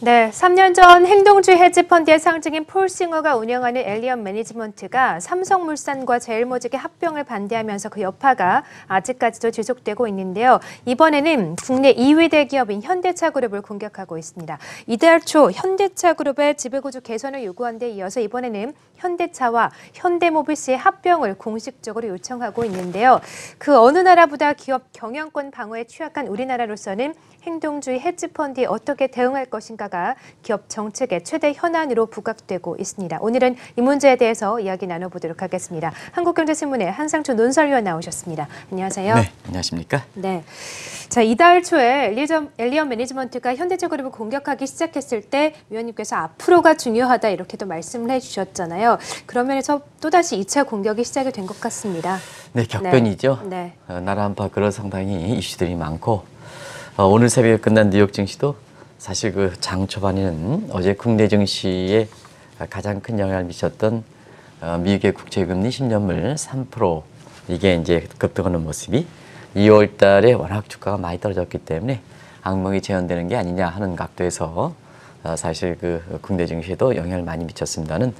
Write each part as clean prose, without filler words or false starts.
네, 3년 전 행동주의 헤지펀드의 상징인 폴싱어가 운영하는 엘리언 매니지먼트가 삼성물산과 제일모직의 합병을 반대하면서 그 여파가 아직까지도 지속되고 있는데요. 이번에는 국내 2위 대기업인 현대차그룹을 공격하고 있습니다. 이달 초 현대차그룹의 지배구조 개선을 요구한 데 이어서 이번에는 현대차와 현대모비스의 합병을 공식적으로 요청하고 있는데요. 그 어느 나라보다 기업 경영권 방어에 취약한 우리나라로서는 행동주의 헤지펀드에 어떻게 대응할 것인가가 기업 정책의 최대 현안으로 부각되고 있습니다. 오늘은 이 문제에 대해서 이야기 나눠보도록 하겠습니다. 한국경제신문의 한상준 논설위원 나오셨습니다. 안녕하세요. 네, 안녕하십니까? 네. 자, 이달 초에 엘리언 매니지먼트가 현대차그룹을 공격하기 시작했을 때 위원님께서 앞으로가 중요하다 이렇게도 말씀을 해주셨잖아요. 그런 면에서 또다시 2차 공격이 시작이 된 것 같습니다. 네, 격변이죠. 네. 나라 한파그런 상당히 이슈들이 많고 오늘 새벽에 끝난 뉴욕 증시도 사실 그 장 초반에는 어제 국내 증시에 가장 큰 영향을 미쳤던 미국의 국채금리 10년물 3% 이게 이제 급등하는 모습이 2월 달에 워낙 주가가 많이 떨어졌기 때문에 악몽이 재현되는 게 아니냐 하는 각도에서 사실 그 국내 증시에도 영향을 많이 미쳤습니다는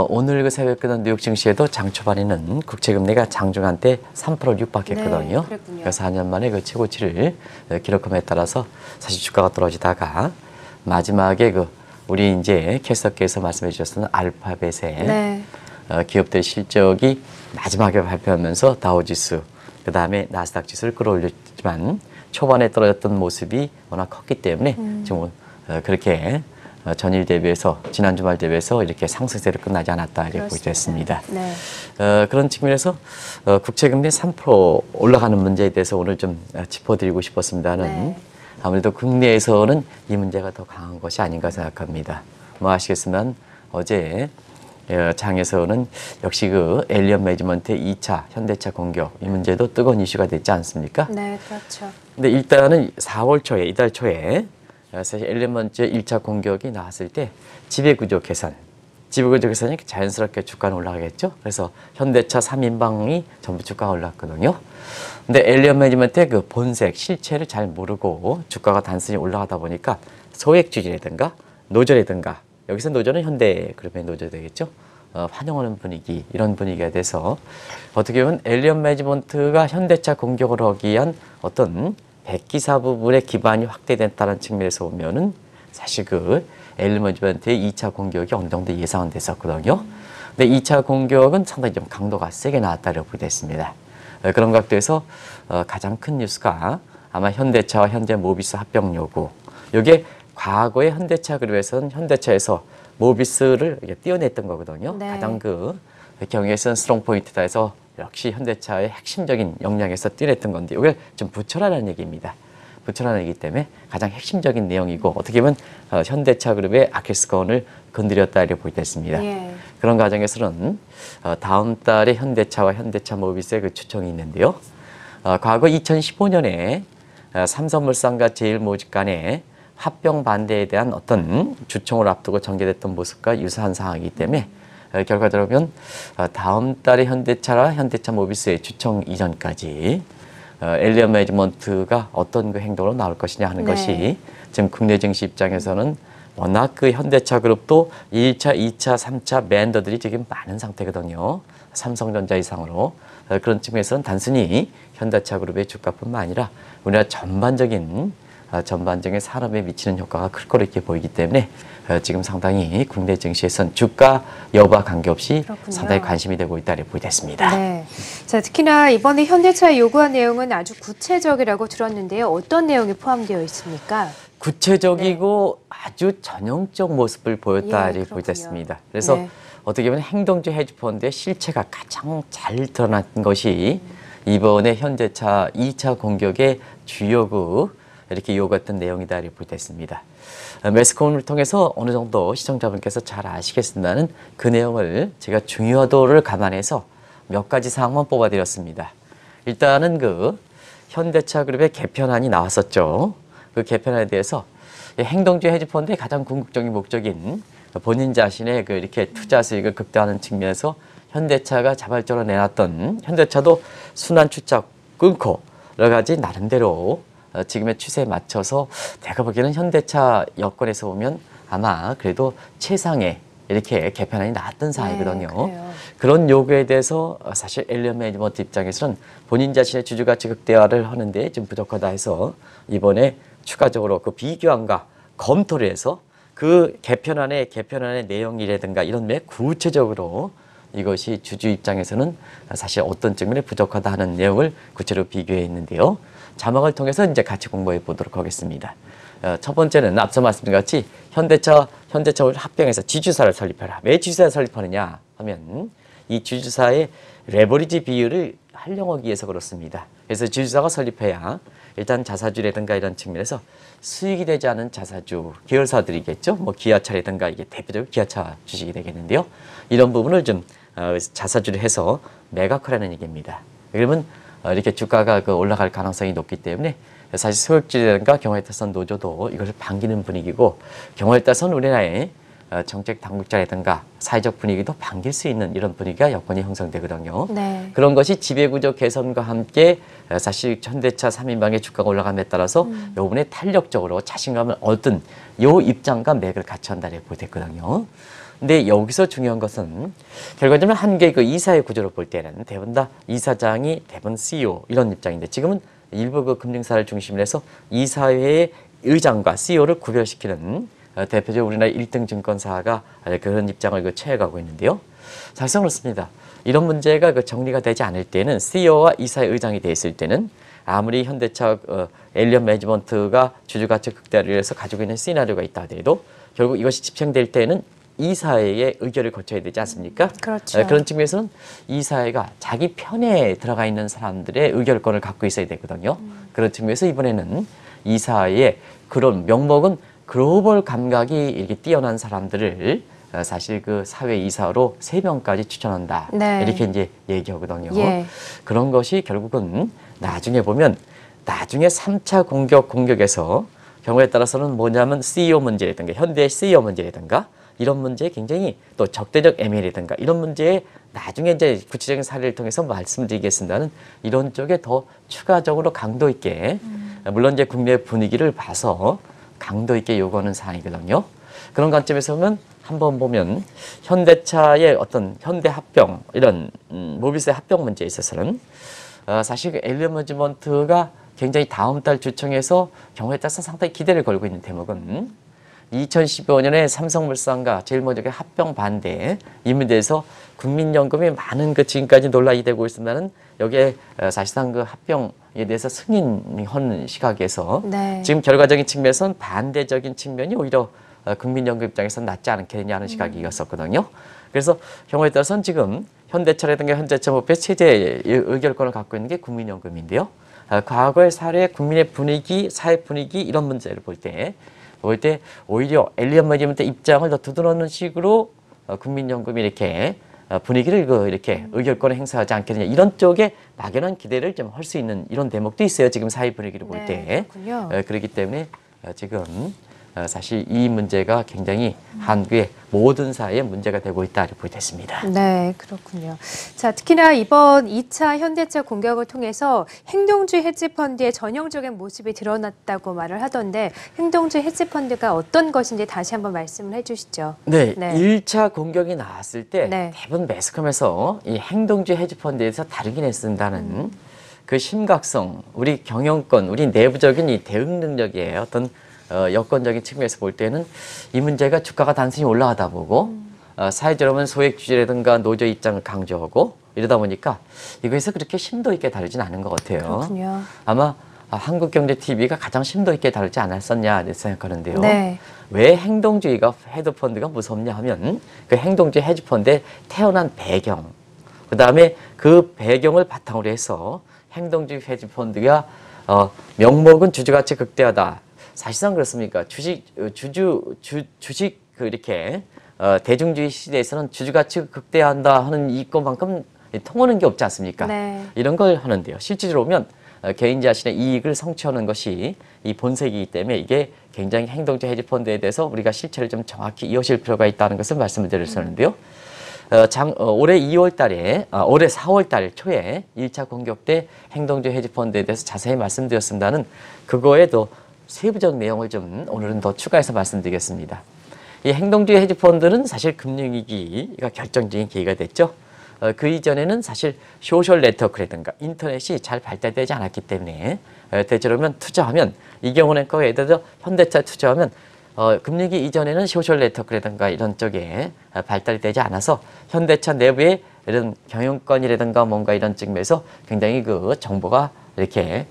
오늘 그 새벽 끝난 뉴욕 증시에도 장 초반에는 국채금리가 장중한 때 3%를 육박했거든요. 네, 그래서 4년 만에 그 최고치를 기록함에 따라서 사실 주가가 떨어지다가 마지막에 그 우리 이제 캐스터께서 말씀해 주셨던 알파벳의 기업들 실적이 마지막에 발표하면서 다우지수 그 다음에 나스닥 지수를 끌어올렸지만 초반에 떨어졌던 모습이 워낙 컸기 때문에 지금 그렇게 전일 대비해서 지난 주말 대비해서 이렇게 상승세를 끝나지 않았다 이렇게 보게 됐습니다. 네. 그런 측면에서 국채금리 3% 올라가는 문제에 대해서 오늘 좀 짚어드리고 싶었습니다는 아무래도 국내에서는 이 문제가 더 강한 것이 아닌가 생각합니다. 뭐 아시겠지만 어제 장에서는 역시 그 엘리언 매니지먼트의 2차 현대차 공격 이 문제도 뜨거운 이슈가 됐지 않습니까? 네, 그렇죠. 근데 일단은 4월 초에 이달 초에 사실 엘리먼트의 1차 공격이 나왔을 때 지배구조 개선이 자연스럽게 주가는 올라가겠죠. 그래서 현대차 3인방이 전부 주가가 올랐거든요. 근데 엘리언 매니지먼트의 그 본색, 실체를 잘 모르고 주가가 단순히 올라가다 보니까 소액주주라든가 노조라든가 여기서 노조는 현대그룹의 노조 되겠죠. 환영하는 분위기, 이런 분위기가 돼서 어떻게 보면 엘리언 매니지먼트가 현대차 공격을 하기 위한 어떤 백기사 부분의 기반이 확대됐다는 측면에서 보면은 사실 그 엘리언 매니지먼트의 2차 공격이 어느 정도 예상은 됐었거든요. 근데 2차 공격은 상당히 좀 강도가 세게 나왔다고 보게 됐습니다. 그런 각도에서 가장 큰 뉴스가 아마 현대차와 현대모비스 합병 요구. 이게 과거에 현대차 그룹에서는 현대차에서 모비스를 띄어냈던 거거든요. 네. 가장 그 경영에서는 스트롱 포인트다 해서 역시 현대차의 핵심적인 역량에서 띄어냈던 건데 이걸 좀 붙여라는 얘기입니다. 붙여라는 얘기 때문에 가장 핵심적인 내용이고 어떻게 보면 현대차 그룹의 아킬레스건을 건드렸다 이렇게 보게 됐습니다. 그런 과정에서는 다음 달에 현대차와 현대차 모비스의 그 추정이 있는데요. 과거 2015년에 삼성물산과 제일모직 간에 합병 반대에 대한 어떤 주총을 앞두고 전개됐던 모습과 유사한 상황이기 때문에 결과적으로 보면 다음 달에 현대차와 현대차 모비스의 주총 이전까지 엘리언 매니지먼트가 어떤 그 행동으로 나올 것이냐 하는 것이 지금 국내 증시 입장에서는 워낙 그 현대차 그룹도 1차, 2차, 3차 멤버들이 지금 많은 상태거든요. 삼성전자 이상으로. 그런 측면에서는 단순히 현대차 그룹의 주가뿐만 아니라 우리나라 전반적인 산업에 미치는 효과가 클 거로 이렇게 보이기 때문에 지금 상당히 국내 증시에선 주가 여부와 관계없이 상당히 관심이 되고 있다 이렇게 보겠습니다. 네. 자, 특히나 이번에 현대차에 요구한 내용은 아주 구체적이라고 들었는데요. 어떤 내용이 포함되어 있습니까? 구체적이고 아주 전형적 모습을 보였다 이렇게 보겠습니다. 그래서 어떻게 보면 행동주의 헤지펀드의 실체가 가장 잘 드러난 것이 이번에 현대차 2차 공격의 주요 이렇게 요구했던 내용이다 이렇게 보겠습니다. 매스컴을 통해서 어느 정도 시청자분께서 잘 아시겠습니다는 그 내용을 제가 중요도를 감안해서 몇 가지 사항만 뽑아드렸습니다. 일단은 그 현대차 그룹의 개편안이 나왔었죠. 그 개편안에 대해서 행동주의 헤지펀드의 가장 궁극적인 목적인 본인 자신의 그 이렇게 투자 수익을 극대화하는 측면에서 현대차가 자발적으로 내놨던 현대차도 순환 출자 끊고 여러 가지 나름대로 지금의 추세에 맞춰서 내가 보기에는 현대차 여건에서 보면 아마 그래도 최상의 이렇게 개편안이 나왔던 사항이거든요. 그래요. 그런 요구에 대해서 사실 엘리엇 매니지먼트 입장에서는 본인 자신의 주주가치 극대화를 하는데 좀 부족하다 해서 이번에 추가적으로 그 비교안과 검토를 해서 그 개편안의 내용이라든가 이런 매 구체적으로 이것이 주주 입장에서는 사실 어떤 측면에 부족하다 하는 내용을 구체로 비교해 있는데요. 자막을 통해서 이제 같이 공부해 보도록 하겠습니다. 첫 번째는 앞서 말씀드린 같이 현대차를 합병해서 지주사를 설립하라. 왜 지주사를 설립하느냐 하면 이 지주사의 레버리지 비율을 활용하기 위해서 그렇습니다. 그래서 지주사가 설립해야 일단 자사주라든가 이런 측면에서 수익이 되지 않은 자사주 계열사들이겠죠. 뭐 기아차라든가 이게 대표적으로 기아차 주식이 되겠는데요. 이런 부분을 좀 자사주를 해서 매각하라는 얘기입니다. 그러면 이렇게 주가가 올라갈 가능성이 높기 때문에 사실 소액주라든가 경우에 따라서는 노조도 이것을 반기는 분위기고 경우에 따라서는 우리나라의 정책 당국자라든가 사회적 분위기도 반길 수 있는 이런 분위기가 여건이 형성되거든요. 네. 그런 것이 지배구조 개선과 함께 사실 현대차 3인방의 주가가 올라감에 따라서 이 부분에 탄력적으로 자신감을 얻은 요 입장과 맥을 같이 한다고 보였거든요. 근데 여기서 중요한 것은 결과적으로 한 개 그 이사의 구조를 볼 때는 대부분 다 이사장이 대부분 CEO 이런 입장인데 지금은 일부 그 금융사를 중심으로 해서 이사회의 의장과 CEO를 구별시키는 대표적으로 우리나라 1등 증권사가 그런 입장을 취해가고 있는데요. 사실상 그렇습니다. 이런 문제가 정리가 되지 않을 때는 CEO와 이사회 의장이 돼 있을 때는 아무리 현대차 엘리엇 매니지먼트가 주주가치 극대화를 위해서 가지고 있는 시나리오가 있다 하더라도 결국 이것이 집행될 때는 이사회의 의결을 거쳐야 되지 않습니까? 그렇죠. 그런 측면에서는 이사회가 자기 편에 들어가 있는 사람들의 의결권을 갖고 있어야 되거든요. 그런 측면에서 이번에는 이사회의 그런 명목은 글로벌 감각이 이렇게 뛰어난 사람들을 사실 그 사회 이사로 3명까지 추천한다. 네. 이렇게 이제 얘기하거든요. 예. 그런 것이 결국은 나중에 보면 나중에 3차 공격에서 경우에 따라서는 뭐냐면 CEO 문제라든가 현대의 CEO 문제라든가 이런 문제에 굉장히 또 적대적 M&A라든가 이런 문제에 나중에 이제 구체적인 사례를 통해서 말씀드리겠습니다는 이런 쪽에 더 추가적으로 강도 있게 물론 이제 국내 분위기를 봐서 강도 있게 요구하는 사항이거든요. 그런 관점에서 보면 한번 보면 현대차의 어떤 현대 합병 이런 모비스의 합병 문제에 있어서는 사실 그 엘리엇 매니지먼트가 굉장히 다음 달 주총에서 경우에 따라서 상당히 기대를 걸고 있는 대목은 2015년에 삼성물산과 제일모직의 합병 반대 이 문제에서 국민연금이 많은 지금까지 논란이 되고 있습니다는 여기에 사실상 그 합병에 대해서 승인한 시각에서 네. 지금 결과적인 측면에서는 반대적인 측면이 오히려 국민연금 입장에서는 낫지 않겠느냐는 시각이었었거든요. 그래서 경우에 따라서는 지금 현대차라든가 현대차 목표 체제 의결권을 갖고 있는 게 국민연금인데요. 과거의 사례, 국민의 분위기, 사회 분위기 이런 문제를 볼 때 오히려 엘리엇 매니지먼트 입장을 더 두드러는 식으로 국민연금이 이렇게 분위기를 이렇게 의결권을 행사하지 않겠느냐 이런 쪽에 막연한 기대를 좀 할 수 있는 이런 대목도 있어요. 지금 사회 분위기를 볼 때. 네, 그렇군요. 그렇기 때문에 지금 사실 이 문제가 굉장히 한국의 모든 사회에 문제가 되고 있다고 보겠습니다. 네, 그렇군요. 자, 특히나 이번 2차 현대차 공격을 통해서 행동주의 헤지펀드의 전형적인 모습이 드러났다고 말을 하던데 행동주의 헤지펀드가 어떤 것인지 다시 한번 말씀을 해주시죠. 네, 네. 1차 공격이 나왔을 때 네. 대부분 매스컴에서 이 행동주의 헤지펀드에서 다루긴 했습니다는 그 심각성, 우리 경영권, 우리 내부적인 이 대응 능력이에요. 어떤 여건적인 측면에서 볼 때는 이 문제가 주가가 단순히 올라가다 보고 사회적으로는 소액주주라든가 노조 입장을 강조하고 이러다 보니까 이거에서 그렇게 심도 있게 다루진 않은 것 같아요. 그렇군요. 아마 한국경제TV가 가장 심도 있게 다루지 않았었냐 생각하는데요. 네. 왜 행동주의가 헤드펀드가 무섭냐 하면 그 행동주의 헤지펀드의 태어난 배경, 그 다음에 그 배경을 바탕으로 해서 행동주의 헤지펀드가 명목은 주주가치 극대화다. 사실상 그렇습니까? 주식 이렇게 대중주의 시대에서는 주주가치 극대화한다 하는 이것만큼 통하는 게 없지 않습니까? 네. 이런 걸 하는데요. 실질적으로 보면 개인 자신의 이익을 성취하는 것이 이 본색이기 때문에 이게 굉장히 행동주의 헤지펀드에 대해서 우리가 실체를 좀 정확히 이어질 필요가 있다는 것을 말씀을 드렸었는데요. 올해 2월 달에, 올해 4월 달 초에 1차 공격 때 행동주의 헤지펀드에 대해서 자세히 말씀드렸습니다는 그거에도 세부적 내용을 좀 오늘은 더 추가해서 말씀드리겠습니다. 이 행동주의 헤지펀드는 사실 금융위기가 결정적인 계기가 됐죠. 그 이전에는 사실 소셜 네트워크라든가 인터넷이 잘 발달되지 않았기 때문에 대체로면 투자하면 이 경우는 예를 들어 현대차 투자하면 금융위기 이전에는 소셜 네트워크라든가 이런 쪽에 발달이 되지 않아서 현대차 내부의 이런 경영권이라든가 뭔가 이런 측면에서 굉장히 그 정보가 이렇게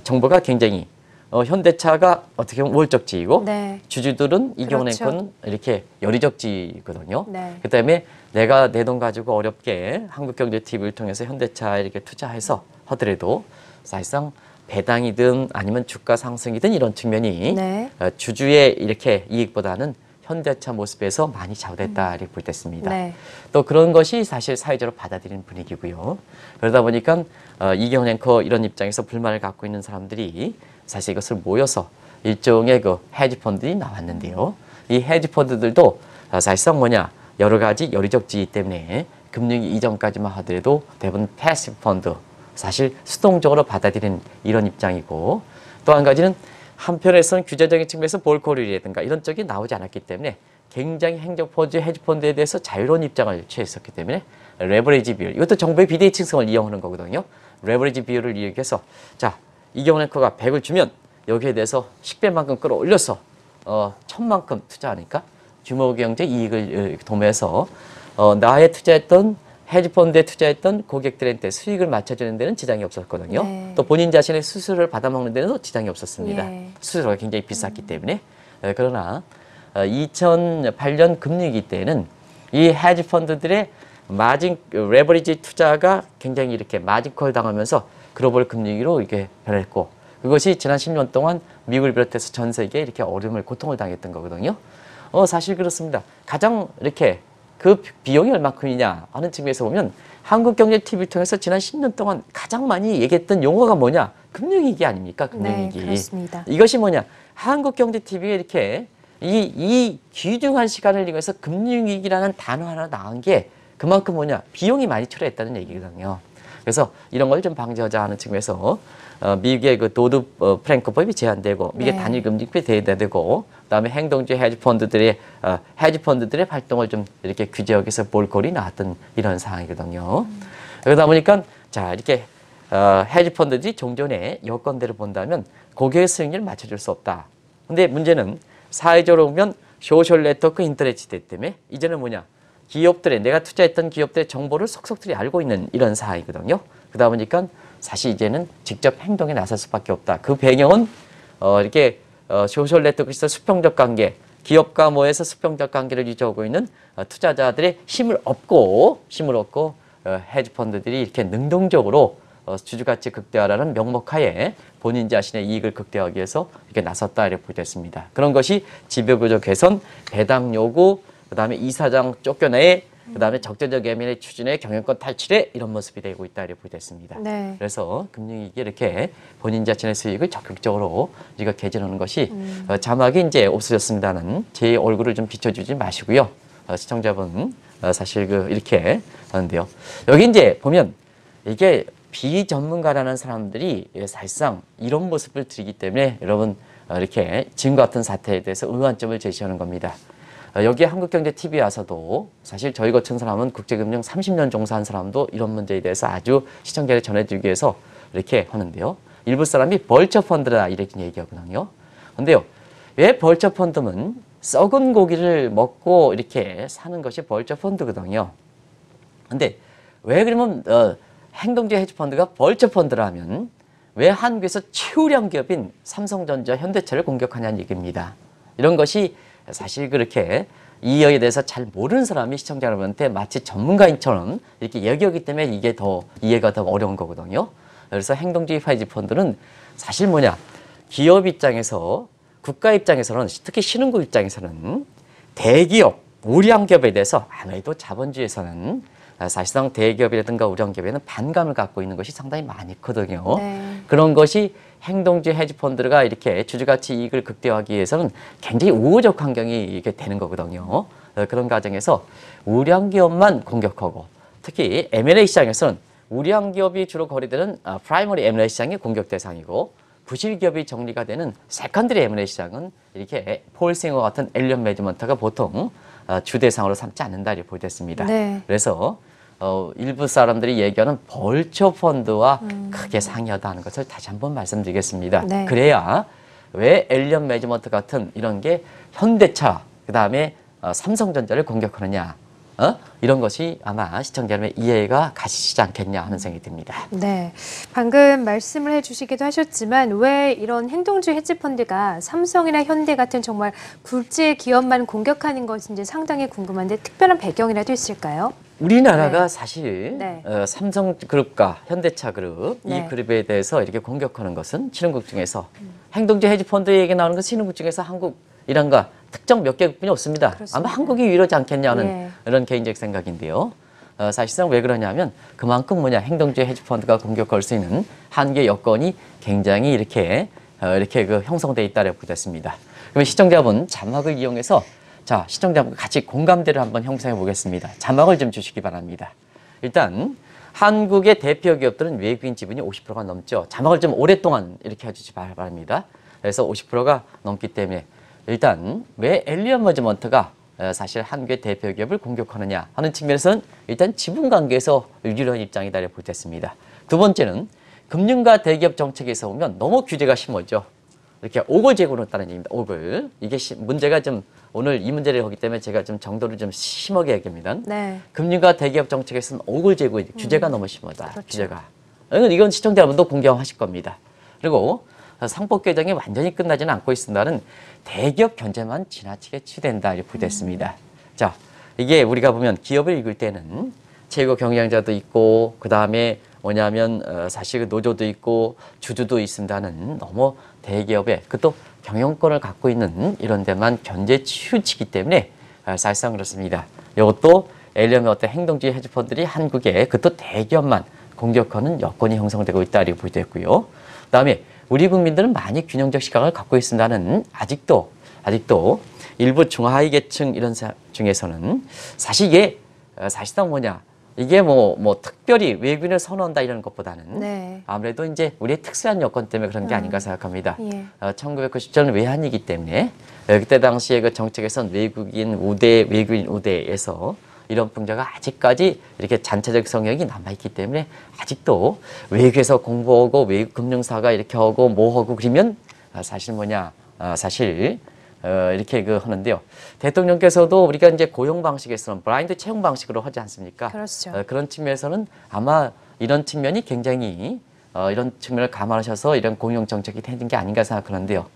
정보가 굉장히 현대차가 어떻게 보면 우월적지이고 네. 주주들은 이 그렇죠. 경우는 이렇게 열의적지거든요. 네. 그다음에 내가 내 돈 가지고 어렵게 한국경제TV를 통해서 현대차에 이렇게 투자해서 하더라도 사실상 배당이든 아니면 주가 상승이든 이런 측면이 네. 주주의 이렇게 이익보다는 현대차 모습에서 많이 좌우됐다 이렇게 볼 때 있습니다. 네. 또 그런 것이 사실 사회적으로 받아들이는 분위기고요. 그러다 보니까 이경원 앵커 이런 입장에서 불만을 갖고 있는 사람들이 사실 이것을 모여서 일종의 그 헤지펀드들이 나왔는데요. 이 헤지펀드들도 사실상 뭐냐 여러 가지 열의적지이기 때문에 금융위 이전까지만 하더라도 대부분 패시브 펀드 사실 수동적으로 받아들이는 이런 입장이고 또 한 가지는 한편에서는 규제적인 측면에서 볼코리라든가 이런 쪽이 나오지 않았기 때문에 굉장히 행정펀드, 헤지펀드에 대해서 자유로운 입장을 취했었기 때문에 레버리지 비율 이것도 정부의 비대칭성을 이용하는 거거든요. 레버리지 비율을 이용해서 자 이경원 앵커가 100을 주면 여기에 대해서 10배만큼 끌어올려서 1000만큼 투자하니까 규모경제 이익을 도모해서 나의 투자했던 헤지펀드에 투자했던 고객들한테 수익을 맞춰주는 데는 지장이 없었거든요. 네. 또 본인 자신의 수수료를 받아먹는 데는 지장이 없었습니다. 예. 수수료가 굉장히 비쌌기 때문에. 그러나 2008년 금융위기 때는 이 헤지펀드들의 마진 레버리지 투자가 굉장히 이렇게 마진콜 당하면서 글로벌 금융위기로 이렇게 변했고 그것이 지난 10년 동안 미국을 비롯해서 전 세계에 이렇게 어려움을 고통을 당했던 거거든요. 사실 그렇습니다. 가장 이렇게 그 비용이 얼마큼이냐 하는 측면에서 보면 한국경제TV를 통해서 지난 10년 동안 가장 많이 얘기했던 용어가 뭐냐? 금융위기 아닙니까? 금융위기. 네, 그렇습니다. 이것이 뭐냐? 한국경제TV에 이렇게 이 귀중한 시간을 이용해서 금융위기라는 단어 하나 나온 게 그만큼 뭐냐? 비용이 많이 초래했다는 얘기거든요. 그래서 이런 걸 좀 방지하자 하는 측면에서 미국의 그 도드 프랭크법이 제한되고 미국의 네. 단일금리법이 제한되고 그다음에 행동주의 헤지펀드들의 활동을 좀 이렇게 규제하기 위해서 볼콜이 나왔던 이런 상황이거든요. 그러다 보니까 자 이렇게 헤지펀드들이 종전의 여건대로 본다면 고객의 수익률을 맞춰줄 수 없다. 근데 문제는 사회적으로 보면 소셜 네트워크 인터넷 시대 때문에 이제는 뭐냐? 기업들의 내가 투자했던 기업들의 정보를 속속들이 알고 있는 이런 상황이거든요. 그러다 보니까 사실 이제는 직접 행동에 나설 수밖에 없다. 그 배경은 이렇게 소셜 네트워크에서 수평적 관계, 기업과 모여서 수평적 관계를 유지하고 있는 투자자들의 힘을 얻고 헤지펀드들이 이렇게 능동적으로 주주가치 극대화라는 명목하에 본인 자신의 이익을 극대화하기 위해서 이렇게 나섰다 이렇게 보겠습니다. 그런 것이 지배구조 개선, 배당 요구, 그다음에 이사장 쫓겨내, 그다음에 적재적 예민의 추진에 경영권 탈취에 이런 모습이 되고 있다 이렇게 보겠습니다. 네. 그래서 금융위기 이렇게 본인 자신의 수익을 적극적으로 우리가 개진하는 것이 자막이 이제 없어졌습니다는 제 얼굴을 좀 비춰주지 마시고요. 시청자분 사실 이렇게 하는데요. 여기 이제 보면 이게 비전문가라는 사람들이 사실상 이런 모습을 들이기 때문에 여러분 이렇게 지금 같은 사태에 대해서 의안점을 제시하는 겁니다. 여기 한국경제TV에 와서도 사실 저희 같은 사람은 국제금융 30년 종사한 사람도 이런 문제에 대해서 아주 시청자에게 전해드리기 위해서 이렇게 하는데요. 일부 사람이 벌처펀드라 이렇게 얘기하거든요. 근데요. 왜 벌처펀드는 썩은 고기를 먹고 이렇게 사는 것이 벌처펀드거든요. 근데 왜 그러면 행동주의 헤지펀드가 벌처펀드라면 왜 한국에서 최우량 기업인 삼성전자, 현대차를 공격하냐는 얘기입니다. 이런 것이 사실 그렇게 이에 대해서 잘 모르는 사람이 시청자 여러분한테 마치 전문가인처럼 이렇게 얘기하기 때문에 이게 더 이해가 더 어려운 거거든요. 그래서 행동주의 헤지펀드는 사실 뭐냐? 기업 입장에서 국가 입장에서는 특히 신흥국 입장에서는 대기업, 우량 기업에 대해서 아무래도 자본주의에서는 사실상 대기업이라든가 우량 기업에는 반감을 갖고 있는 것이 상당히 많거든요. 네. 그런 것이 행동주의 헤지펀드가 이렇게 주주가치 이익을 극대화하기 위해서는 굉장히 우호적 환경이 이렇게 되는 거거든요. 그런 과정에서 우량 기업만 공격하고 특히 M&A 시장에서는 우량 기업이 주로 거래되는 프라이머리 M&A 시장이 공격 대상이고 부실 기업이 정리가 되는 세컨드리 M&A 시장은 이렇게 폴싱어 같은 엘리엇 매니지먼트가 보통 주 대상으로 삼지 않는다 이렇게 보겠습니다. 네. 그래서 일부 사람들이 얘기하는 벌처 펀드와 크게 상이하다는 것을 다시 한번 말씀드리겠습니다. 네. 그래야 왜 엘리엇 매니지먼트 같은 이런 게 현대차 그다음에 삼성전자를 공격하느냐 이런 것이 아마 시청자 여러분의 이해가 가시지 않겠냐 하는 생각이 듭니다. 네, 방금 말씀을 해주시기도 하셨지만 왜 이런 행동주의 헤지펀드가 삼성이나 현대 같은 정말 굴지의 기업만 공격하는 것인지 상당히 궁금한데 특별한 배경이라도 있을까요? 우리나라가 네. 사실 네. 삼성그룹과 현대차그룹 네. 이 그룹에 대해서 이렇게 공격하는 것은 신흥국 중에서 행동주의 헤지펀드 얘기 나오는 것은 신흥국 중에서 한국, 이란과 특정 몇 개국뿐이 없습니다. 그렇습니다. 아마 한국이 유일하지 않겠냐는 예. 이런 개인적 생각인데요. 사실상 왜 그러냐면 그만큼 행동주의 헤지펀드가 공격할 수 있는 한계 여건이 굉장히 이렇게 그 형성돼 있다고 보겠습니다. 그러면 시청자분 자막을 이용해서 자, 시청자분과 같이 공감대를 한번 형성해 보겠습니다. 자막을 좀 주시기 바랍니다. 일단 한국의 대표 기업들은 외국인 지분이 50%가 넘죠. 자막을 좀 오랫동안 이렇게 해주시기 바랍니다. 그래서 50%가 넘기 때문에 일단 왜 엘리엇 매니지먼트가 사실 한국의 대표 기업을 공격하느냐 하는 측면에서는 일단 지분 관계에서 유리한 입장이다 이렇게 보겠습니다. 두 번째는 금융과 대기업 정책에서 보면 너무 규제가 심하죠. 이렇게 오글제구로 따는 얘기입니다. 오글. 이게 문제가 좀 오늘 이 문제를 하기 때문에 제가 좀 정도를 좀 심하게 얘기합니다. 네. 금융과 대기업 정책에서는 오글제구 규제가 너무 심하다. 그렇죠. 규제가. 이건 시청자분도 공경하실 겁니다. 그리고 상법 개정이 완전히 끝나지는 않고 있습니다는 대기업 견제만 지나치게 치유된다 이렇게 보겠습니다. 자, 이게 우리가 보면 기업을 읽을 때는 최고 경영자도 있고 그 다음에 뭐냐면 사실 그 노조도 있고 주주도 있습니다는 너무 대기업에 그것도 경영권을 갖고 있는 이런 데만 견제 치우치기 때문에 사실상 그렇습니다. 이것도 엘리엇의 어떤 행동주의 헤지펀드들이 한국에 그것도 대기업만 공격하는 여건이 형성되고 있다 이렇게 보여졌고요. 그다음에 우리 국민들은 많이 균형적 시각을 갖고 있습니다는 아직도 일부 중하위 계층 이런 중에서는 사실 이게 사실상 이게 특별히 외국인을 선호한다 이런 것보다는 네. 아무래도 이제 우리의 특수한 여건 때문에 그런 게 아닌가 생각합니다. 예. 1997년 외환위기 때문에 그때 당시에 그 정책에서는 외국인 우대에서 이런 풍자가 아직까지 이렇게 잔차적 성향이 남아있기 때문에 아직도 외국에서 공부하고 외국 금융사가 이렇게 하고 뭐 하고 그러면 사실 이렇게 하는데요. 대통령께서도 우리가 이제 고용 방식에서는 블라인드 채용 방식으로 하지 않습니까? 그렇죠. 그런 측면에서는 아마 이런 측면이 굉장히 이런 측면을 감안하셔서 이런 고용 정책이 되는 게 아닌가 생각하는데요.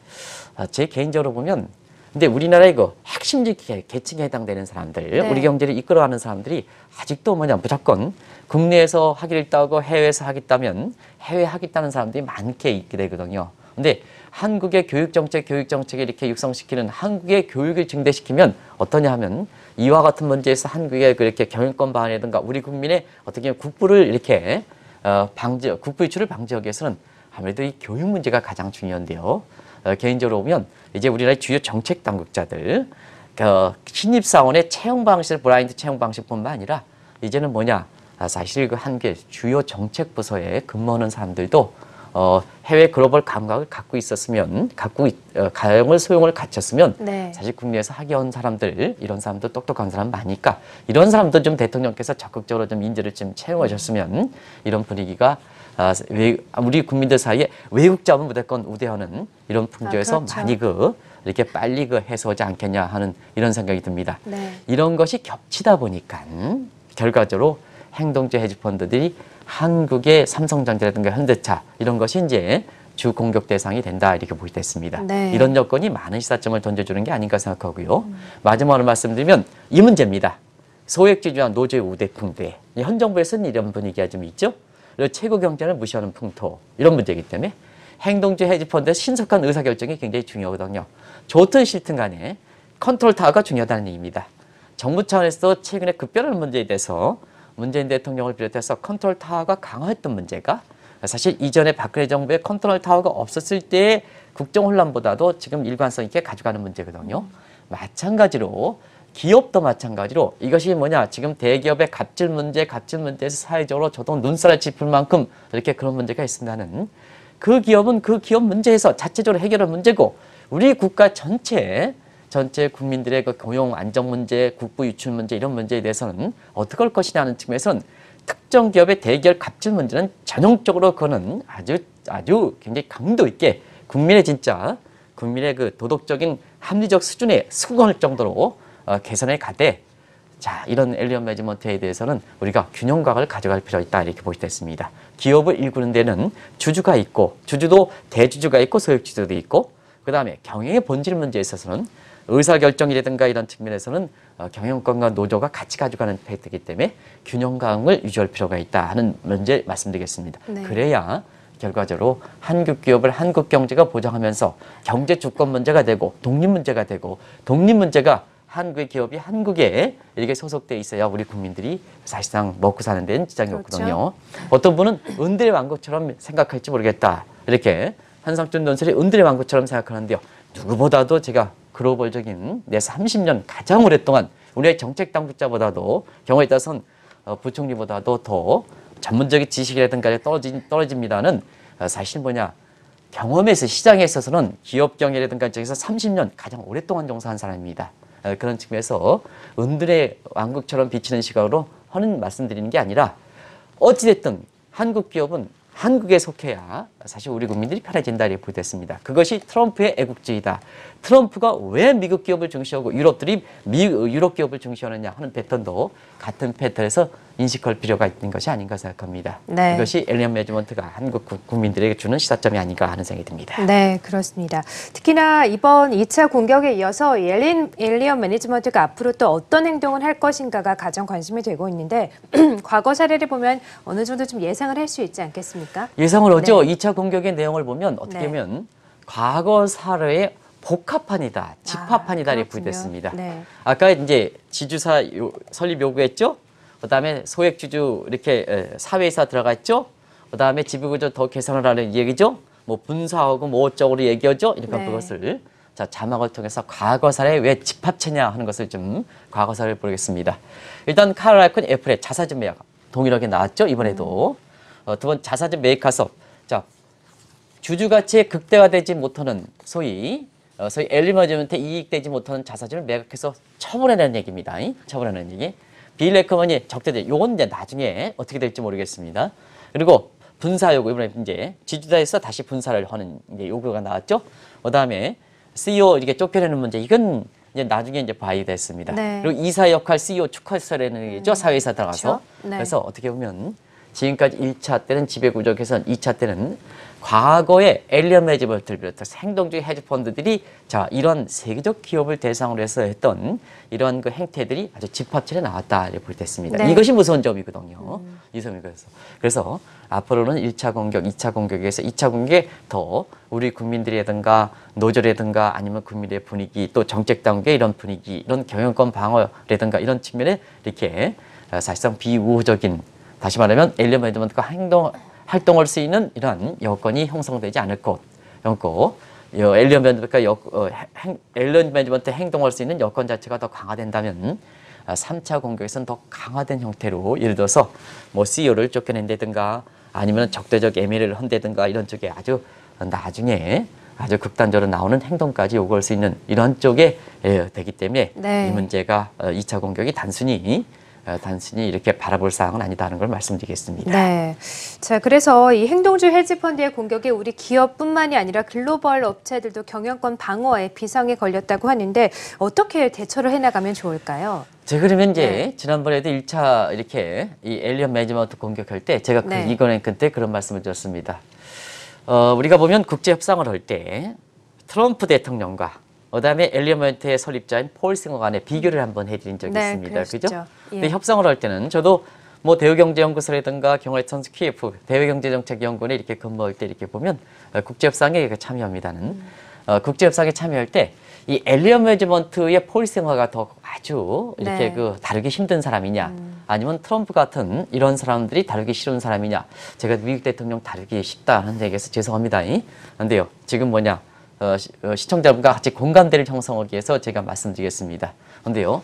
제 개인적으로 보면 근데 우리나라의 핵심적 계층에 해당되는 사람들, 네. 우리 경제를 이끌어가는 사람들이 아직도 무조건 국내에서 하기를 따고 해외에서 하겠다면 해외 하겠다는 사람들이 많게 있게 되거든요. 근데 한국의 교육 정책을 이렇게 육성시키는 한국의 교육을 증대시키면 어떠냐 하면 이와 같은 문제에서 한국의 그렇게 경영권 방해라든가 우리 국민의 어떻게 국부를 이렇게 국부 유출을 방지하기 위해서는 아무래도 이 교육 문제가 가장 중요한데요. 개인적으로 보면 이제 우리나라의 주요 정책 당국자들 신입사원의 채용 방식, 블라인드 채용 방식뿐만 아니라 이제는 사실 그 한국의 주요 정책 부서에 근무하는 사람들도 해외 글로벌 감각을 갖고 있었으면 가용을 소용을 갖췄으면 네. 사실 국내에서 하기 어려운 사람들 이런 사람도 똑똑한 사람 많으니까 이런 사람도 좀 대통령께서 적극적으로 좀 인재를 좀 채용하셨으면 이런 분위기가 우리 국민들 사이에 외국 자본 무조건 우대하는 이런 풍조에서 그렇죠. 많이 이렇게 빨리 해소하지 않겠냐 하는 이런 생각이 듭니다. 네. 이런 것이 겹치다 보니까 결과적으로 행동주의 헤지펀드들이 한국의 삼성전자라든가 현대차 이런 것이 이제 주 공격 대상이 된다 이렇게 보겠습니다. 네. 이런 여건이 많은 시사점을 던져주는 게 아닌가 생각하고요. 마지막으로 말씀드리면 이 문제입니다. 소액주주와 노조의 우대풍대. 현 정부에서는 이런 분위기가 좀 있죠. 그리고 최고 경제를 무시하는 풍토 이런 문제이기 때문에 행동주의 헤지펀드의 신속한 의사결정이 굉장히 중요하거든요. 좋든 싫든 간에 컨트롤 타워가 중요하다는 얘기입니다. 정부 차원에서 최근에 급변하는 문제에 대해서 문재인 대통령을 비롯해서 컨트롤 타워가 강화했던 문제가 사실 이전에 박근혜 정부의 컨트롤 타워가 없었을 때의 국정 혼란보다도 지금 일관성 있게 가져가는 문제거든요. 마찬가지로 기업도 마찬가지로 이것이 뭐냐 지금 대기업의 갑질 문제에서 사회적으로 저도 눈살을 짚을 만큼 이렇게 그런 문제가 있습니다는 그 기업은 그 기업 문제에서 자체적으로 해결할 문제고 우리 국가 전체 국민들의 그 고용 안정 문제, 국부 유출 문제 이런 문제에 대해서는 어떻게 할 것이냐는 측면에서는 특정 기업의 대기업 갑질 문제는 전형적으로 그거는 아주 굉장히 강도 있게 국민의 그 도덕적인 합리적 수준에 수긍할 정도로 개선해 가되 자 이런 엘리엇 매니지먼트에 대해서는 우리가 균형각을 가져갈 필요가 있다 이렇게 보시됐습니다. 기업을 일구는 데는 주주가 있고 주주도 대주주가 있고 소액주주도 있고 그 다음에 경영의 본질 문제에 있어서는 의사결정이라든가 이런 측면에서는 경영권과 노조가 같이 가져가는 팩트이기 때문에 균형감을 유지할 필요가 있다 하는 문제 말씀드리겠습니다. 네. 그래야 결과적으로 한국 기업을 한국 경제가 보장하면서 경제 주권 문제가 되고 독립 문제가 되고 독립 문제가 한국의 기업이 한국에 이렇게 소속돼 있어야 우리 국민들이 사실상 먹고 사는 데는 지장이 없거든요. 어떤 분은 은들의 왕국처럼 생각할지 모르겠다. 이렇게 한상준 논설이 은들의 왕국처럼 생각하는데요. 누구보다도 제가 글로벌적인 내 30년 가장 오랫동안 우리의 정책 당국자보다도 경우에 따라서는 부총리보다도 더 전문적인 지식이라든가 떨어집니다는 사실 뭐냐 경험에서 시장에 있어서는 기업 경영이라든가 쪽에서 30년 가장 오랫동안 종사한 사람입니다. 그런 측면에서 은들의 왕국처럼 비치는 시각으로 하는 말씀드리는 게 아니라 어찌됐든 한국 기업은 한국에 속해야 사실 우리 국민들이 편해진다 이렇게 보겠습니다. 그것이 트럼프의 애국주의다. 트럼프가 왜 미국 기업을 중시하고 유럽들이 유럽 기업을 중시하느냐 하는 패턴도 같은 패턴에서 인식할 필요가 있는 것이 아닌가 생각합니다. 네. 이것이 엘리엇 매니지먼트가 한국 국민들에게 주는 시사점이 아닌가 하는 생각이 듭니다. 네, 그렇습니다. 특히나 이번 2차 공격에 이어서 엘리엇 매니지먼트가 앞으로 또 어떤 행동을 할 것인가가 가장 관심이 되고 있는데 과거 사례를 보면 어느 정도 좀 예상을 할 수 있지 않겠습니까? 예상을 하죠. 네. 2차 공격의 내용을 보면 어떻게 네. 보면 과거 사례의 복합판이다, 집합판이다 이렇게 보겠습니다. 네. 아까 이제 지주사 설립 요구했죠. 그다음에 소액주주 이렇게 사회이사 들어갔죠. 그다음에 지배구조 더 개선을 하는 얘기죠. 뭐 분사하고 뭐 어쩌고로 얘기하죠. 이렇게 네. 그것을 자 자막을 통해서 과거 사례 왜 집합체냐 하는 것을 좀 과거 사례를 보겠습니다. 일단 카를 라이콘 애플의 자사주 매각 동일하게 나왔죠. 이번에도 두 번 자사주 매입가서 자 주주 가치에 극대화되지 못하는 소위 엘리엇 매니지먼트에 이익되지 못하는 자사주를 매각해서 처분해내는 얘기입니다. 처분해내는 얘기. 빌레커먼이 적대적 요건 이제 나중에 어떻게 될지 모르겠습니다. 그리고 분사 요구 이번에 이제 지주사에서 다시 분사를 하는 이제 요구가 나왔죠. 그다음에 CEO 이렇게 쫓겨내는 문제 이건 이제 나중에 이제 봐야 됐습니다. 네. 그리고 이사 역할 CEO 축하서라는 얘기죠. 사회이사 들어가서. 그렇죠? 네. 그래서 어떻게 보면 지금까지 1차 때는 지배구조 개선, 2차 때는 과거의 엘리엇 매니지먼트를 비롯해서 행동주의 헤지펀드들이 자 이런 세계적 기업을 대상으로 해서 했던 이런 그 행태들이 아주 집합체에 나왔다 이렇게 볼 때 있습니다. 네. 이것이 무서운 점이거든요. 이 점이 그래서 앞으로는 1차 공격, 2차 공격에서 2차 공격에 더 우리 국민들이라든가 노조라든가 아니면 국민의 분위기 또 정책 당국의 이런 분위기, 이런 경영권 방어라든가 이런 측면에 이렇게 사실상 비우호적인 다시 말하면 엘리엇 매니지먼트가 활동할 수 있는 이러한 여건이 형성되지 않을 것, 엘리엇 매니지먼트 행동할 수 있는 여건 자체가 더 강화된다면 3차 공격에서는 더 강화된 형태로 예를 들어서 뭐 CEO를 쫓겨낸다든가 아니면 적대적 애매를 한다든가 이런 쪽에 아주 나중에 아주 극단적으로 나오는 행동까지 요구할 수 있는 이런 쪽에 되기 때문에 네. 이 문제가 2차 공격이 단순히 이렇게 바라볼 사항은 아니다는 걸 말씀드리겠습니다. 네. 자, 그래서 이 행동주의 헤지펀드의 공격에 우리 기업뿐만이 아니라 글로벌 업체들도 경영권 방어에 비상에 걸렸다고 하는데 어떻게 대처를 해나가면 좋을까요? 제가 그러면 이제 지난번에도 1차 이렇게 이 엘리엇 매니지먼트 공격할 때 제가 네. 이거는 그때 그런 말씀을 드렸습니다. 우리가 보면 국제 협상을 할 때 트럼프 대통령과 그다음에 엘리엇 매니지먼트의 설립자인 폴 싱어 간의 비교를 한번 해드린 적이 네, 있습니다. 그러시죠. 그죠? 예. 근데 협상을 할 때는 저도 뭐 대우경제연구소라든가 경활선수 QF 대외경제정책연구원에 이렇게 근무할 때 이렇게 보면 국제협상에 참여합니다는 국제협상에 참여할 때 이 엘리엇 매니지먼트의 폴 싱어가 더 아주 이렇게 네. 그 다루기 힘든 사람이냐 아니면 트럼프 같은 이런 사람들이 다루기 싫은 사람이냐 제가 미국 대통령 다루기 쉽다 하는 얘기에서 죄송합니다. 근데요 지금 뭐냐 시청자분과 같이 공감대를 형성하기 위해서 제가 말씀드리겠습니다. 그런데요,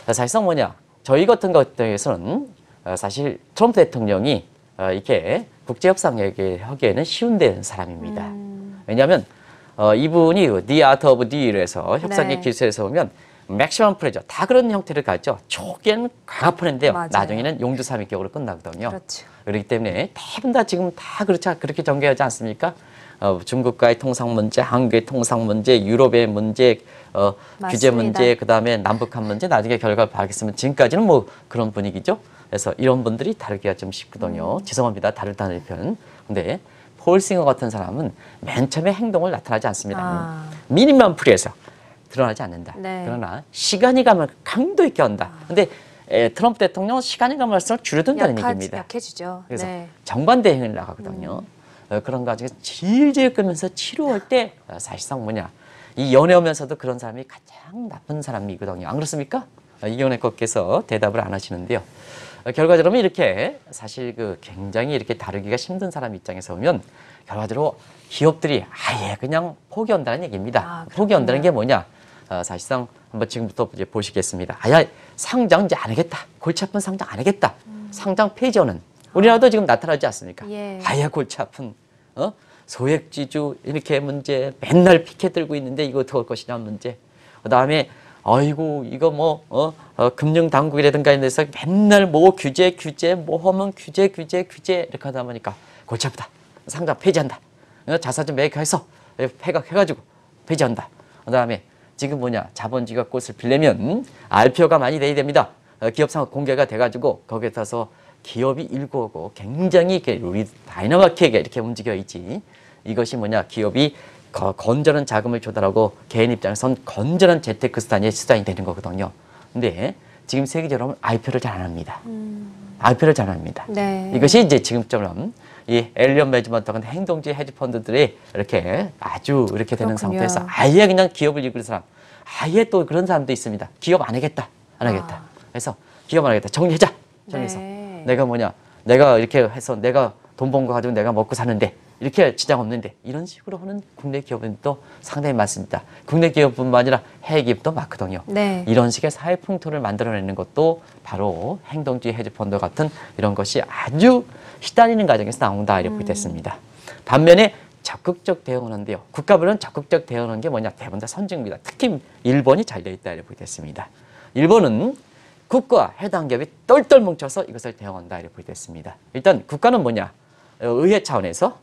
사실상 뭐냐, 저희 같은 것에서는 사실 트럼프 대통령이 이렇게 국제협상 하기에는 쉬운 사람입니다. 왜냐하면 이분이 The Art of Deal에서 협상의 네. 기술에서 보면 맥시멈 프레저 다 그런 형태를 가죠. 초기에는 강압하는데요. 맞아요. 나중에는 용두사미격으로 끝나거든요. 그렇죠. 그렇기 때문에 대부분 다 지금 다 그렇게 전개하지 않습니까? 중국과의 통상 문제, 한국의 통상 문제, 유럽의 문제, 규제 맞습니다. 문제, 그다음에 남북한 문제, 나중에 결과를 봐야겠으면 지금까지는 뭐 그런 분위기죠. 그래서 이런 분들이 다루기가 좀 쉽거든요. 죄송합니다. 다르다는 표현. 근데 폴 싱어 같은 사람은 맨 처음에 행동을 나타나지 않습니다. 미니멈 프리에서 드러나지 않는다. 네. 그러나 시간이 가면 강도 있게 한다. 근데 트럼프 대통령은 시간이 가면 할수록 줄어든다는 얘기입니다. 약해지죠. 그래서 네. 정반대 행위를 나가거든요. 그런 과정에 질질 끄면서 치료할 때 사실상 뭐냐, 이 연애하면서도 그런 사람이 가장 나쁜 사람이거든요. 안 그렇습니까? 이연애께서 대답을 안 하시는데요. 결과적으로 이렇게 사실 굉장히 이렇게 다루기가 힘든 사람 입장에서 보면 결과적으로 기업들이 아예 그냥 포기한다는 얘기입니다. 포기한다는 게 뭐냐? 사실상 한번 지금부터 이제 보시겠습니다. 아예 상장 이제 안 하겠다. 골치 아픈 상장 안 하겠다. 상장 폐지하는. 우리나라도 지금 나타나지 않습니까? 예. 아예 골치 아픈 소액지주 이렇게 문제, 맨날 피켓 들고 있는데 이거 어떻게 할 것이냐 문제. 그다음에 아이고 이거 뭐 금융 당국이라든가 이런 데서 맨날 뭐 규제 뭐 하면 규제 이렇게 하다 보니까 골치 아프다. 상장 폐지한다. 자사주 매각해서 폐각해가지고 폐지한다. 그다음에 지금 뭐냐, 자본주의가 꽃을 피려면 RPO가 많이 돼야 됩니다. 기업상업 공개가 돼가지고 거기에 따라서 기업이 일고고 굉장히 우리 다이나마키하게 이렇게 움직여야지. 이것이 뭐냐, 기업이 건전한 자금을 조달하고 개인 입장에선 건전한 재테크 수단이 되는 거거든요. 근데 지금 세계적으로 IPO를 잘 안 합니다. IPO를 잘 안 합니다. 네. 이것이 이제 지금처럼 이 엘리엇 매니지먼트 같은 행동주의 헤지펀드들이 이렇게 아주 이렇게 되는 그렇군요. 상태에서 아예 그냥 기업을 이끌 사람, 아예 또 그런 사람도 있습니다. 기업 안 하겠다. 그래서 기업 안 하겠다. 정리하자. 정리해서. 네. 내가 뭐냐, 내가 이렇게 해서 내가 돈 번 거 가지고 내가 먹고 사는데 이렇게 지장 없는데 이런 식으로 하는 국내 기업도 상당히 많습니다. 국내 기업뿐만 아니라 해외 기업도 많거든요. 네. 이런 식의 사회 풍토를 만들어내는 것도 바로 행동주의 헤지펀드 같은 이런 것이 아주 시달리는 과정에서 나온다 이렇게 됐습니다. 반면에 적극적 대응하는데요. 국가별로는 적극적 대응하는 게 뭐냐, 대부분 다 선진국입니다. 특히 일본이 잘 되어 있다 이렇게 됐습니다. 일본은 국가와 해당 기업이 똘똘 뭉쳐서 이것을 대응한다 이렇게 됐습니다. 일단 국가는 뭐냐, 의회 차원에서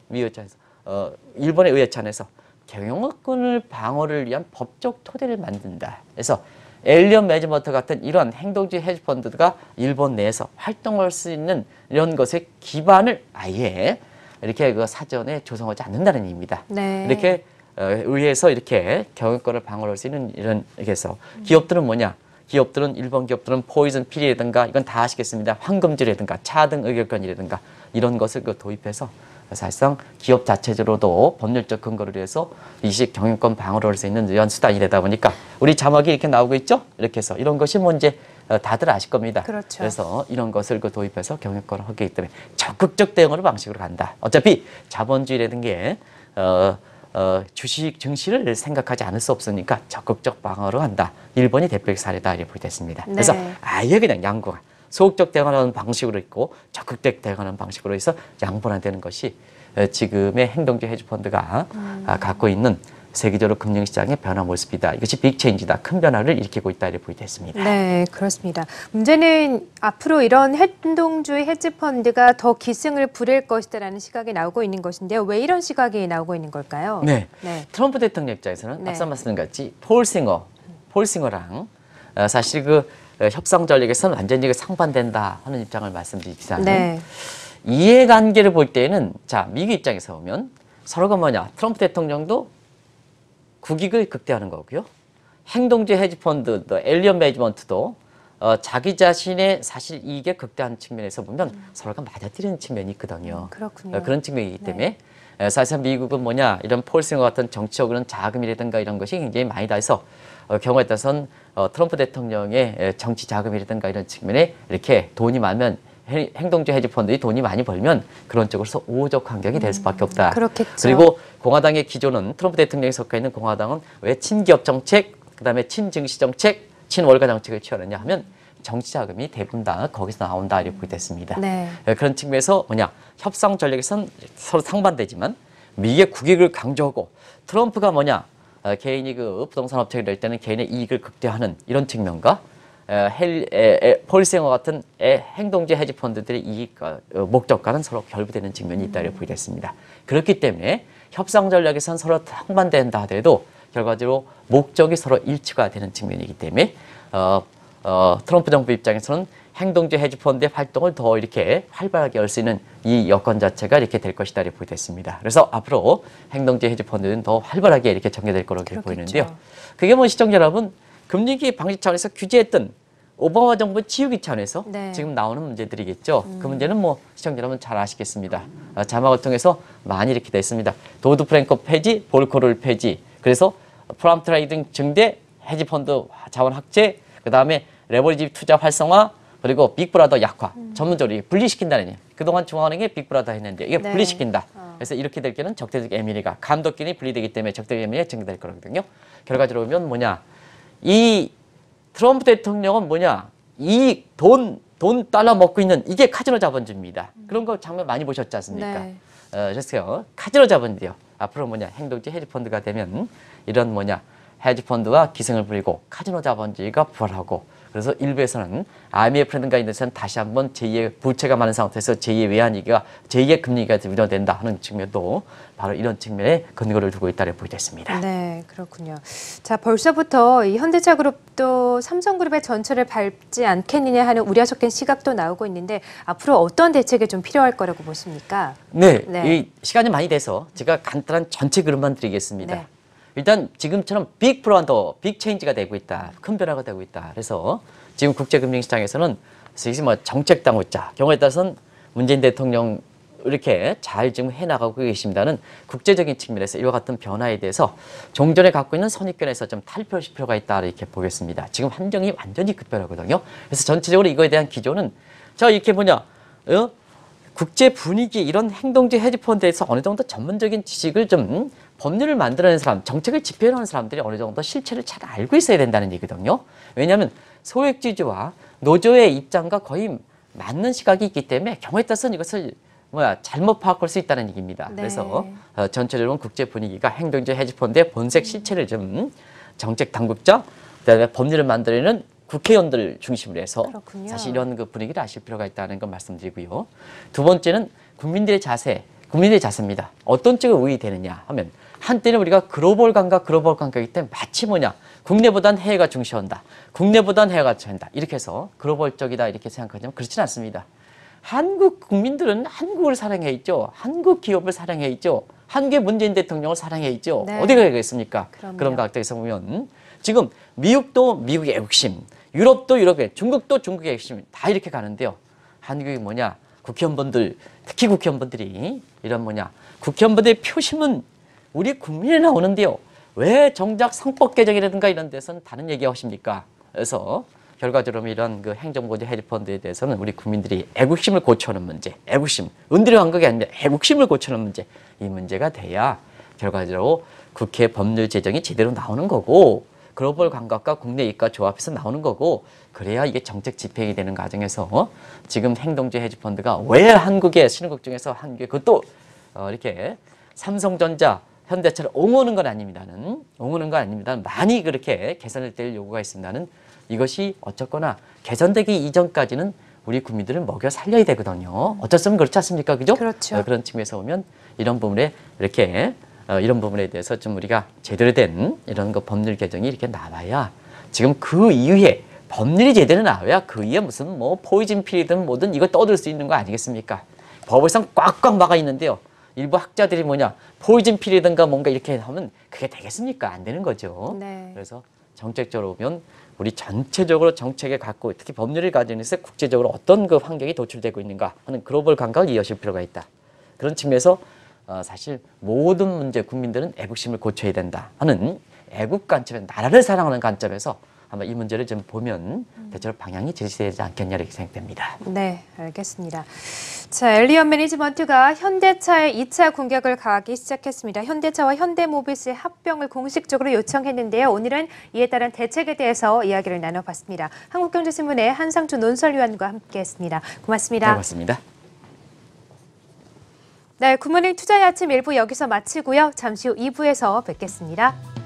일본의 의회 차원에서 경영권을 방어를 위한 법적 토대를 만든다. 그래서 엘리엇 매니지먼트 같은 이런 행동주의 헤지펀드가 일본 내에서 활동할 수 있는 이런 것의 기반을 아예 이렇게 사전에 조성하지 않는다는 얘기입니다. 네. 이렇게 의회에서 이렇게 경영권을 방어할 수 있는 이런 이렇게 해서 기업들은 뭐냐? 기업들은 일본 기업들은 포이즌 필이라든가 이건 다 아시겠습니다. 황금지라든가 차등 의결권이라든가 이런 것을 도입해서 사실상 기업 자체적으로도 법률적 근거를 해서 이식 경영권 방어를 할 수 있는 이런 수단이 되다 보니까 우리 자막이 이렇게 나오고 있죠. 이렇게 해서 이런 것이 뭐 이제 다들 아실 겁니다. 그렇죠. 그래서 이런 것을 도입해서 경영권을 하기 때문에 적극적 대응으로 방식으로 간다. 어차피 자본주의라는 게 주식 증시를 생각하지 않을 수 없으니까 적극적 방어로 한다. 일본이 대표적 사례다 이렇게 됐습니다. 네. 그래서 아예 그냥 양보가 소극적 대응하는 방식으로 있고 적극적 대응하는 방식으로 해서 양분화되는 것이 지금의 행동주의 헤지펀드가 갖고 있는 세계적으로 금융시장의 변화 모습이다. 이것이 빅체인지다. 큰 변화를 일으키고 있다 이렇게 보겠습니다. 네, 그렇습니다. 문제는 앞으로 이런 행동주의 헤지펀드가 더 기승을 부릴 것이다라는 시각이 나오고 있는 것인데요. 왜 이런 시각이 나오고 있는 걸까요? 네. 네. 트럼프 대통령 입장에서는 네. 앞서 말씀드렸같이 폴싱어랑 사실 협상 전략에서는 완전히 상반된다 하는 입장을 말씀드리지만 네. 이해관계를 볼 때는 미국 입장에서 보면 서로가 뭐냐, 트럼프 대통령도 국익을 극대화하는 거고요. 행동주의 헤지펀드, 엘리엇 매니지먼트도 자기 자신의 사실 이익에 극대화하는 측면에서 보면 서로가 맞아떨리는 측면이 있거든요. 그렇군요. 그런 측면이기 때문에 사실상 미국은 뭐냐, 이런 폴싱어 같은 정치적으로는 자금이라든가 이런 것이 굉장히 많이 다 해서 경우에 따라서는 트럼프 대통령의 정치 자금이라든가 이런 측면에 이렇게 돈이 많으면 행동주의 헤지펀드들이 돈이 많이 벌면 그런 쪽으로서 우호적 환경이 될 수밖에 없다. 그렇겠죠. 그리고 공화당의 기조는 트럼프 대통령이 속해 있는 공화당은 왜 친기업 정책, 그다음에 친증시 정책, 친월가 정책을 취하느냐 하면 정치 자금이 대부분 다 거기서 나온다 이렇게 됐습니다. 네. 그런 측면에서 뭐냐 협상 전략에선 서로 상반되지만 미국의 국익을 강조하고 트럼프가 뭐냐 개인이 그 부동산 업체를 낼 때는 개인의 이익을 극대화하는 이런 측면과 폴싱어 같은 행동주의 헤지펀드들의 이익 목적과는 서로 결부되는 측면이 있다 이렇게 보겠습니다. 그렇기 때문에 협상 전략에선 서로 상반된다 하더라도 결과적으로 목적이 서로 일치가 되는 측면이기 때문에 트럼프 정부 입장에서는 행동주의 헤지펀드의 활동을 더 이렇게 활발하게 할 수 있는 이 여건 자체가 이렇게 될 것이다 이렇게 보겠습니다. 그래서 앞으로 행동주의 헤지펀드는 더 활발하게 이렇게 전개될 거라고 보이는데요. 그게 뭐 시청자 여러분 금리기 방지 차원에서 규제했던 오바마 정부 지우기 차원에서 네. 지금 나오는 문제들이겠죠. 그 문제는 뭐 시청자 여러분 잘 아시겠습니다. 자막을 통해서 많이 이렇게 됐습니다. 도드 프랭커 폐지, 볼코를 폐지, 그래서 프람 트레이딩 증대, 헤지펀드 자원 확대, 그 다음에 레버리지 투자 활성화, 그리고 빅브라더 약화, 전문적으로 분리시킨다는 얘기. 그동안 중앙은행에 빅브라더 했는데 이게 네. 분리시킨다. 그래서 이렇게 될 경우는 적대적 에밀리가 감독기능이 분리되기 때문에 적대적 에밀리가 증가될 거거든요. 결과적으로 보면 뭐냐, 이 트럼프 대통령은 뭐냐, 이 돈 달러 먹고 있는 이게 카지노 자본주의입니다. 그런 거 장면 많이 보셨지 않습니까? 네. 그래서 카지노 자본주의요. 앞으로 뭐냐, 행동주의 헤지펀드가 되면 이런 뭐냐, 헤지펀드가 기승을 부리고 카지노 자본주의가 부활하고, 그래서 일부에서는 IMF라든가 이런 데서는 다시 한번 제2의 부채가 많은 상태에서 제2의 외환위기가, 제2의 금리가 우려된다 하는 측면도 바로 이런 측면에 근거를 두고 있다고 보겠습니다. 네, 그렇군요. 자, 벌써부터 이 현대차 그룹도 삼성그룹의 전철을 밟지 않겠느냐 하는 우려 섞인 시각도 나오고 있는데 앞으로 어떤 대책이 좀 필요할 거라고 보십니까? 네, 네. 이 시간이 많이 돼서 제가 간단한 전체 그림만 드리겠습니다. 네. 일단 지금처럼 빅 플란더, 빅 체인지가 되고 있다. 큰 변화가 되고 있다. 그래서 지금 국제금융시장에서는 뭐 정책 당국자, 경우에 따라서는 문재인 대통령 이렇게 잘 지금 해나가고 계십니다는 국제적인 측면에서 이와 같은 변화에 대해서 종전에 갖고 있는 선입견에서 좀 탈피할 필요가 있다 이렇게 보겠습니다. 지금 환경이 완전히 급변하거든요. 그래서 전체적으로 이거에 대한 기조는 자 이렇게 뭐냐, 국제 분위기 이런 행동주의 헤지펀드에서 어느 정도 전문적인 지식을 좀 법률을 만들어내는 사람, 정책을 집행하는 사람들이 어느 정도 실체를 잘 알고 있어야 된다는 얘기거든요. 왜냐하면 소액주주와 노조의 입장과 거의 맞는 시각이 있기 때문에 경우에 따라서는 이것을 잘못 파악할 수 있다는 얘기입니다. 네. 그래서 전체적으로 국제 분위기가 행동주의 헤지펀드의 본색 실체를 좀 정책 당국자, 그다음에 법률을 만들어내는 국회의원들 중심으로 해서 그렇군요. 사실 이런 그 분위기를 아실 필요가 있다는 걸 말씀드리고요. 두 번째는 국민들의 자세입니다. 어떤 쪽에 우위되느냐 하면 한때는 우리가 글로벌 감각이기 때문에 마치 뭐냐, 국내보단 해외가 중시한다. 국내보단 해외가 중시한다. 이렇게 해서 글로벌적이다 이렇게 생각하지만 그렇지는 않습니다. 한국 국민들은 한국을 사랑해 있죠. 한국 기업을 사랑해 있죠. 한국의 문재인 대통령을 사랑해 있죠. 네. 어디가 되겠습니까? 그럼요. 그런 각도에서 보면 지금 미국도 미국의 애국심, 유럽도 유럽의, 중국도 중국의 애국심 다 이렇게 가는데요. 한국이 뭐냐, 국회의원분들, 특히 국회의원분들이 이런 뭐냐, 국회의원분들의 표심은 우리 국민에 나오는데요. 왜 정작 상법 개정이라든가 이런 데서는 다른 얘기 하십니까? 그래서 결과적으로 이런 그 행정보조 헤지펀드에 대해서는 우리 국민들이 애국심을 고쳐오는 문제, 애국심, 은들의 감각이 아니라 애국심을 고쳐오는 문제, 이 문제가 돼야 결과적으로 국회 법률 제정이 제대로 나오는 거고, 글로벌 감각과 국내 이익과 조합해서 나오는 거고, 그래야 이게 정책 집행이 되는 과정에서 지금 행동주의 헤지펀드가 왜 한국의 신흥국 중에서 한국에 그것도 이렇게 삼성전자, 현대차를 옹호하는 건 아닙니다는, 많이 그렇게 개선을 될 요구가 있습니다는, 이것이 어쨌거나 개선되기 이전까지는 우리 국민들을 먹여 살려야 되거든요. 어쩌면 그렇지 않습니까? 그죠? 그렇죠. 그런 측면에서 보면 이런 부분에 이렇게 이런 부분에 대해서 좀 우리가 제대로 된 이런 거 법률 개정이 이렇게 나와야, 지금 그 이후에 법률이 제대로 나와야 그 이후에 무슨 뭐 포이즌 필이든 뭐든 이거 떠들 수 있는 거 아니겠습니까? 법에선 꽉꽉 막아 있는데요. 일부 학자들이 뭐냐, 포이즌 필이든가 뭔가 이렇게 하면 그게 되겠습니까? 안 되는 거죠. 네. 그래서 정책적으로 보면 우리 전체적으로 정책에 갖고, 특히 법률을 가지고 있어 국제적으로 어떤 그 환경이 도출되고 있는가 하는 글로벌 감각을 이어질 필요가 있다. 그런 측면에서 사실 모든 문제 국민들은 애국심을 고쳐야 된다 하는 애국 관점에서, 나라를 사랑하는 관점에서 아마 이 문제를 좀 보면 대체로 방향이 제시되지 않겠냐 이렇게 생각됩니다. 네, 알겠습니다. 자, 엘리언 매니지먼트가 현대차에 2차 공격을 가하기 시작했습니다. 현대차와 현대모비스의 합병을 공식적으로 요청했는데요. 오늘은 이에 따른 대책에 대해서 이야기를 나눠봤습니다. 한국경제신문의 한상주 논설위원과 함께했습니다. 고맙습니다. 네, 고맙습니다. 네, 굿모닝 투자의 아침 1부 여기서 마치고요. 잠시 후 2부에서 뵙겠습니다.